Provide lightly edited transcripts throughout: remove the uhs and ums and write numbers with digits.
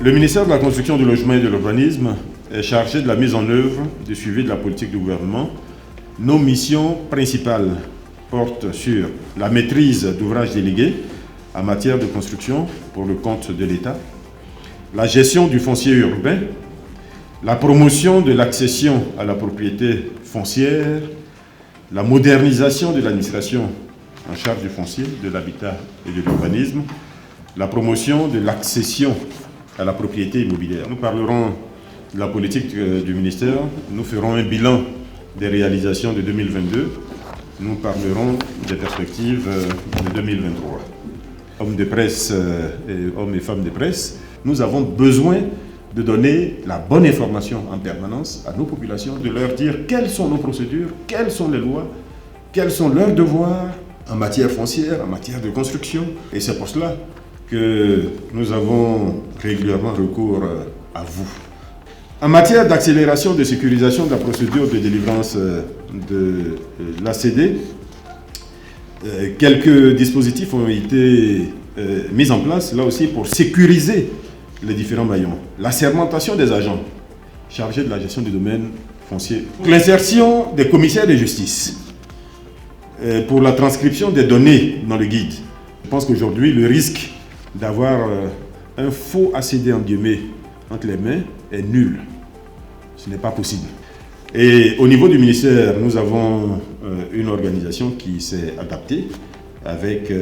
Le ministère de la Construction, du Logement et de l'Urbanisme est chargé de la mise en œuvre du suivi de la politique du gouvernement. Nos missions principales portent sur la maîtrise d'ouvrages délégués en matière de construction pour le compte de l'État, la gestion du foncier urbain, la promotion de l'accession à la propriété foncière, la modernisation de l'administration en charge du foncier, de l'habitat et de l'urbanisme, la promotion de l'accession à la propriété immobilière. Nous parlerons de la politique du ministère, nous ferons un bilan des réalisations de 2022, nous parlerons des perspectives de 2023. Hommes de presse, hommes et femmes de presse, nous avons besoin de donner la bonne information en permanence à nos populations, de leur dire quelles sont nos procédures, quelles sont les lois, quels sont leurs devoirs en matière foncière, en matière de construction. Et c'est pour cela que nous avons régulièrement recours à vous. En matière d'accélération de sécurisation de la procédure de délivrance de l'ACD, quelques dispositifs ont été mis en place, là aussi, pour sécuriser les différents maillons. L'assermentation des agents chargés de la gestion du domaine foncier. L'insertion des commissaires de justice pour la transcription des données dans le guide. Je pense qu'aujourd'hui, le risque d'avoir un faux ACD en guillemets entre les mains est nul. Ce n'est pas possible. Et au niveau du ministère, nous avons une organisation qui s'est adaptée avec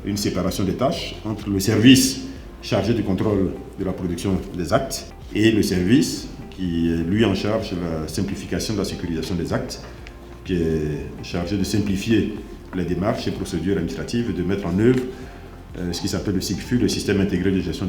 une séparation des tâches entre le service chargé du contrôle de la production des actes et le service qui est lui en charge de la simplification de la sécurisation des actes, qui est chargé de simplifier les démarches et procédures administratives et de mettre en œuvre ce qui s'appelle le SIGFU, le système intégré de gestion